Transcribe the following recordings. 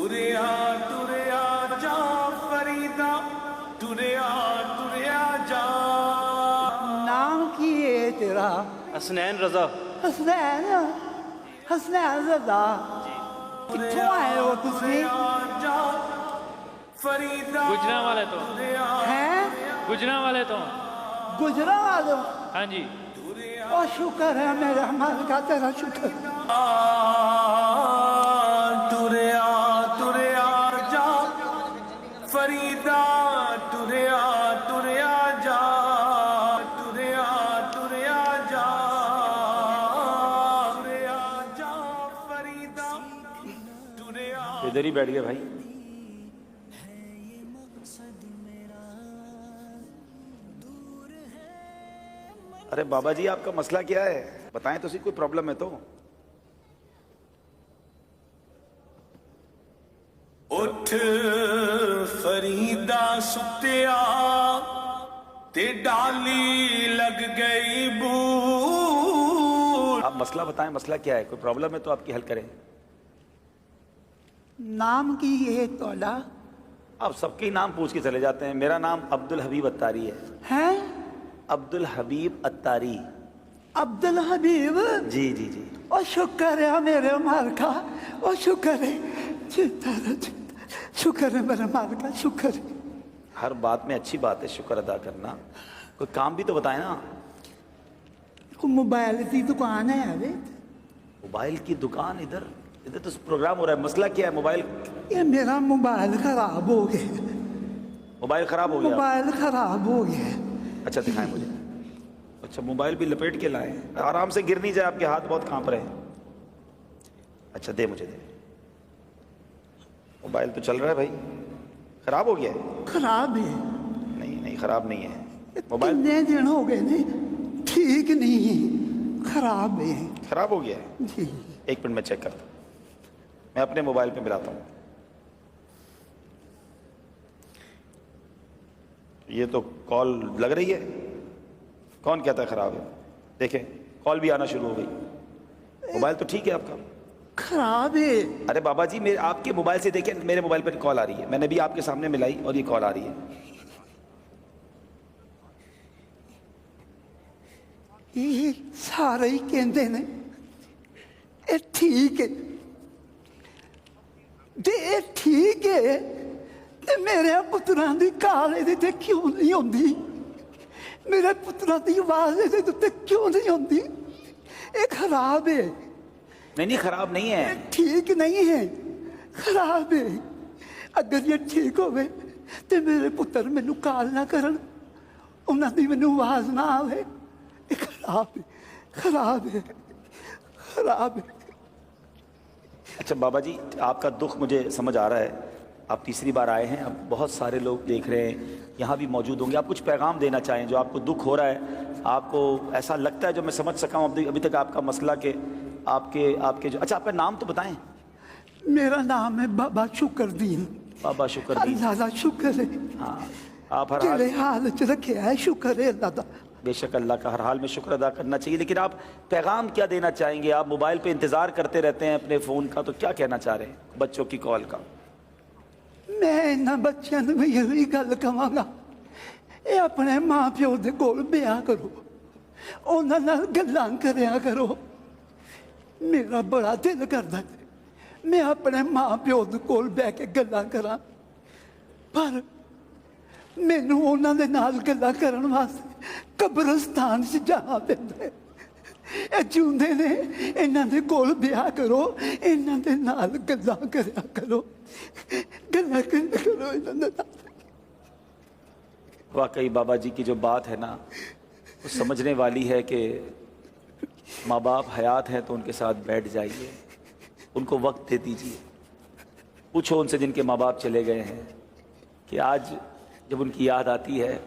टुरिया टुरिया जा फरीदा, टुरिया टुरिया जा। नाम की है तेरा? हसनैन रजा। हसनैन, हसनैन रजा। कित्थों आए हो तुसी? गुजरा वाले तो हैं? गुजरा वाले तो गुजरा वाले? हाँ जी। ओ शुक्र है मेरे हमारे का, तेरा शुक्र। टुरिया टुरिया जा फरीदा, टुरिया टुरिया जा, टुरिया टुरिया जा, टुरिया जा फरीदा, टुरिया। इधर ही बैठ गए भाई। अरे बाबा जी आपका मसला क्या है, बताएं तो सही, कोई प्रॉब्लम है तो? उठ फरीदा सुतिया ते डाली लग गई बूट। आप मसला बताएं, मसला क्या है, कोई प्रॉब्लम है तो आपकी हल करें। नाम की है तोला? आप सबके नाम पूछ के चले जाते हैं। मेरा नाम अब्दुल हबीब अत्तारी है। हैं? अब्दुल हबीब अत्तारी। अब्दुल हबीब? जी जी जी। ओ शुक्र है मेरे माल का, ओ शुक्र है, शुक्र है मेरे माल का, शुक्र है। हर बात में अच्छी बात है शुक्र अदा करना, कोई काम भी तो बताए ना। मोबाइल की दुकान है अभी? मोबाइल की दुकान? इधर इधर तो प्रोग्राम हो रहा है। मसला क्या है? मोबाइल? ये मेरा मोबाइल खराब हो गया। मोबाइल खराब हो गया? मोबाइल खराब हो गया। अच्छा दिखाएं मुझे। अच्छा मोबाइल भी लपेट के लाए, आराम से गिर नहीं जाए, आपके हाथ बहुत कांप रहे हैं। अच्छा दे मुझे, दे। मोबाइल तो चल रहा है भाई, खराब हो गया है? खराब है? नहीं नहीं खराब नहीं है मोबाइल। कितने दिन हो गए ने, ठीक नहीं है, खराब है। खराब हो गया है? जी। एक मिनट में चेक करता हूँ, मैं अपने मोबाइल पे मिलाता हूँ। ये तो कॉल लग रही है, कौन कहता है खराब है? देखें कॉल भी आना शुरू हो गई। मोबाइल तो ठीक है आपका? खराब है। अरे बाबा जी मेरे आपके मोबाइल से देखें, मेरे मोबाइल पर कॉल आ रही है, मैंने भी आपके सामने मिलाई और ये कॉल आ रही है। ये सारे ही कहते ने ये ठीक है, ये ठीक है, ते मेरे पुत्रां दी काल इहदे ते क्यों नहीं होंदी? मेरे पुत्रां दी आवाज इहदे ते क्यों नहीं होंदी? ये खराब है। नहीं नहीं खराब नहीं है। ठीक नहीं है, खराब है। अगर ये ठीक होवे ते मेरे पुत्र मैनू काल ना करन, उन्हां दी मैनू आवाज ना आवे। ये खराब है, खराब है, खराब है। अच्छा बाबा जी आपका दुख मुझे समझ आ रहा है, आप तीसरी बार आए हैं, अब बहुत सारे लोग देख रहे हैं, यहाँ भी मौजूद होंगे। आप कुछ पैगाम देना चाहें, जो आपको दुख हो रहा है, आपको ऐसा लगता है, जो मैं समझ सका हूँ अभी तक आपका मसला के आपके जो। अच्छा आपका नाम तो बताएं। मेरा नाम है बाबा शुक्रदीन। बाबा शुक्रदीन। अल्लाह शुक्र है। हाँ आप हर तेरे हाल हाल च रखे है, शुक्र है अल्लाह दा। बेशक अल्लाह का हर हाल में शुक्र अदा करना चाहिए, लेकिन आप पैगाम क्या देना चाहेंगे? आप मोबाइल पे इंतज़ार करते रहते हैं अपने फ़ोन का, तो क्या कहना चाह रहे हैं बच्चों की कॉल का? मैं इन्हां बच्चों नूं भी यही गल कहांगा, ये अपने माँ प्यो दे कोल ब्याह करो, उन्हां नाल गल्लां करया करो। मेरा बड़ा दिल करदा है मैं अपने माँ प्यो दे कोल बैठ के गल्लां करां, पर मैनू उन्हां दे नाल गल्लां करन वास्ते कब्रिस्तान च जाना पैंदा है। ਇਹ ਜਿਉਂਦੇ ਨੇ, ਇਹਨਾਂ ਦੇ ਕੋਲ ਵਿਆਹ ਕਰੋ, ਇਹਨਾਂ ਦੇ ਨਾਲ ਗੱਲਾਂ ਕਰਿਆ ਕਰੋ, ਗੱਲਾਂ ਕਰਿਆ ਕਰੋ ਇਹਨਾਂ ਦੇ ਨਾਲ। वाकई बाबा जी की जो बात है ना, वो समझने वाली है कि माँ बाप हयात हैं तो उनके साथ बैठ जाइए, उनको वक्त दे दीजिए। पूछो उनसे जिनके माँ बाप चले गए हैं कि आज जब उनकी याद आती है,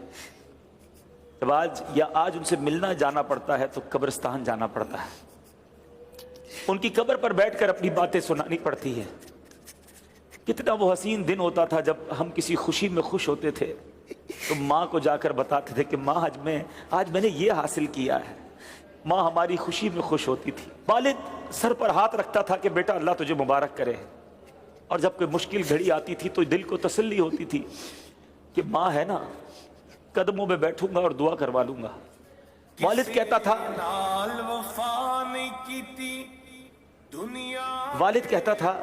जब आज उनसे मिलना जाना पड़ता है तो कब्रिस्तान जाना पड़ता है, उनकी कब्र पर बैठकर अपनी बातें सुनानी पड़ती है। कितना वो हसीन दिन होता था जब हम किसी खुशी में खुश होते थे तो माँ को जाकर बताते थे कि माँ आज मैंने ये हासिल किया है। माँ हमारी खुशी में खुश होती थी। वालिद सर पर हाथ रखता था कि बेटा अल्लाह तुझे मुबारक करे, اور جب کوئی مشکل گھڑی آتی تھی تو دل کو تسلی ہوتی تھی کہ ماں ہے نا، قدموں میں بیٹھوں گا اور دعا کروا لوں گا۔ والد کہتا تھا نال وفا نہیں کیتی دنیا والد کہتا تھا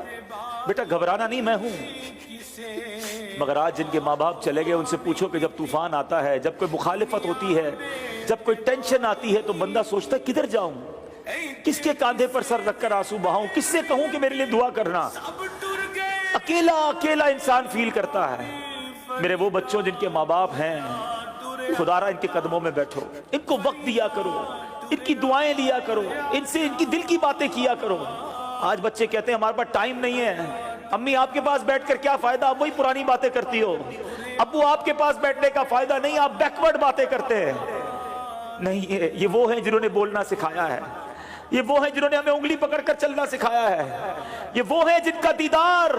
بیٹا گھبرانا نہیں، میں ہوں۔ مگر آج جن کے ماں باپ چلے گئے ان سے پوچھو کہ جب طوفان آتا ہے، جب کوئی مخالفت ہوتی ہے، جب کوئی ٹینشن آتی ہے تو بندہ سوچتا ہے کدھر جاؤں، کس کے کاندھے پر سر رکھ کر آنسو بہاؤں، کس سے کہوں کہ میرے لیے دعا کرنا۔ اب ٹر گئے اکیلا اکیلا انسان فیل کرتا ہے۔ میرے وہ بچوں جن کے ماں باپ ہیں، خدا را ان کے قدموں میں بیٹھو، ان کو وقت دیا کرو، ان کی دعائیں لیا کرو، ان سے ان کی دل کی باتیں کیا کرو۔ آج بچے کہتے ہیں ہمارے پاس ٹائم نہیں ہے، امی آپ کے پاس بیٹھ کر کیا فائدہ، آپ وہی پرانی باتیں کرتی ہو، ابو آپ کے پاس بیٹھنے کا فائدہ نہیں، آپ بیکورڈ باتیں کرتے ہیں۔ نہیں، یہ وہ ہیں جنہوں نے بولنا سکھایا ہے، یہ وہ ہیں جنہوں نے ہمیں انگلی پکڑ کر چلنا سکھایا ہے، یہ وہ ہیں جن کا دیدار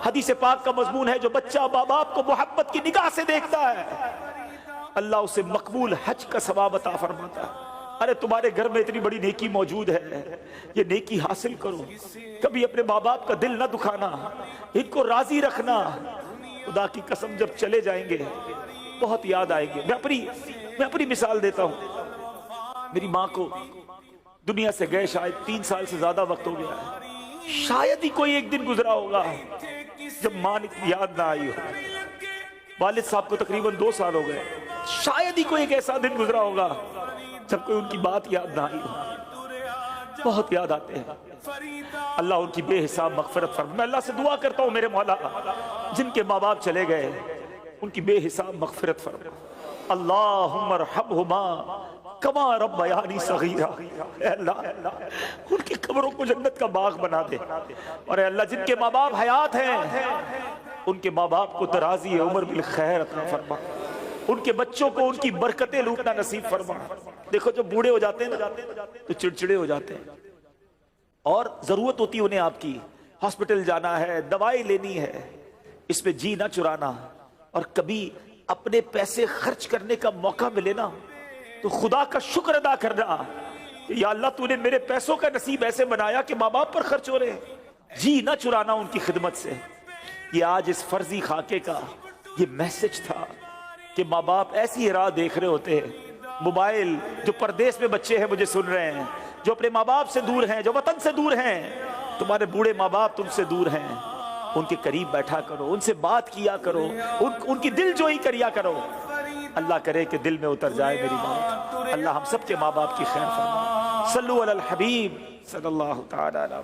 حدیث پاک کا مضمون ہے، جو بچہ ماں باپ کو محبت کی نگاہ سے دیکھتا ہے اللہ اسے مقبول حج کا ثواب عطا فرماتا ہے۔ ارے تمہارے گھر میں اتنی بڑی نیکی موجود ہے، یہ نیکی حاصل کرو، کبھی اپنے ماں باپ کا دل نہ دکھانا، ان کو راضی رکھنا۔ خدا کی قسم جب چلے جائیں گے بہت یاد آئیں گے۔ میں اپنی مثال دیتا ہوں، میری ماں کو دنیا سے گئے شاید 3 سال سے زیادہ وقت ہو گیا ہے، شاید ہی کوئی ایک دن گزرا ہوگا جب ماں نے یاد نہ آئی ہو۔ والد صاحب کو تقریباً 2 سال ہو گئے، شاید ہی کوئی ایک ایسا دن گزرا ہوگا جب کوئی ان کی بات یاد نہ آئی ہو۔ بہت یاد آتے ہیں۔ اللہ ان کی بے حساب مغفرت فرمائے۔ میں اللہ سے دعا کرتا ہوں میرے مولا جن کے ماں باپ چلے گئے ان کی بے حساب مغفرت فرمائے۔ اللہم ارحمہما کما ربیانی صغیرا۔ اے اللہ ان کی قبروں کو جنت کا باغ بنا دے، اور اے اللہ جن کے ماں باپ حیات ہیں ان کے ماں باپ کو درازی عمر بالخیر عطا فرما، ان کے بچوں کو ان کی برکتیں لوٹنا نصیب فرما۔ دیکھو جب بوڑھے ہو جاتے ہیں نا تو چڑچڑے ہو جاتے ہیں، اور ضرورت ہوتی ہے انہیں آپ کی، ہاسپٹل جانا ہے، دوائی لینی ہے، اس میں جی نہ چرانا، اور کبھی اپنے پیسے خرچ کرنے کا موقع ملے نا تو خدا کا شکر ادا کرنا کہ یا اللہ تو نے میرے پیسوں کا نصیب ایسے بنایا کہ ماں باپ پر خرچ ہو رہے ہیں، جی نہ چرانا ان کی خدمت سے۔ یہ آج اس فرضی خاکے کا یہ میسج تھا کہ ماں باپ ایسی راہ دیکھ رہے ہوتے ہیں، موبائل، جو پردیس میں بچے ہیں مجھے سن رہے ہیں، جو اپنے ماں باپ سے دور ہیں، جو وطن سے دور ہیں، تمہارے بوڑھے ماں باپ تم سے دور ہیں، ان کے قریب بیٹھا کرو، ان سے بات کیا کرو، ان کی دل جوئی کریا کرو۔ اللہ کرے کہ دل میں اتر جائے میری بات۔ اللہ ہم سب کے ماں باپ کی خیر فرمائے۔ صلو علی الحبیب صلی اللہ تعالی علیہ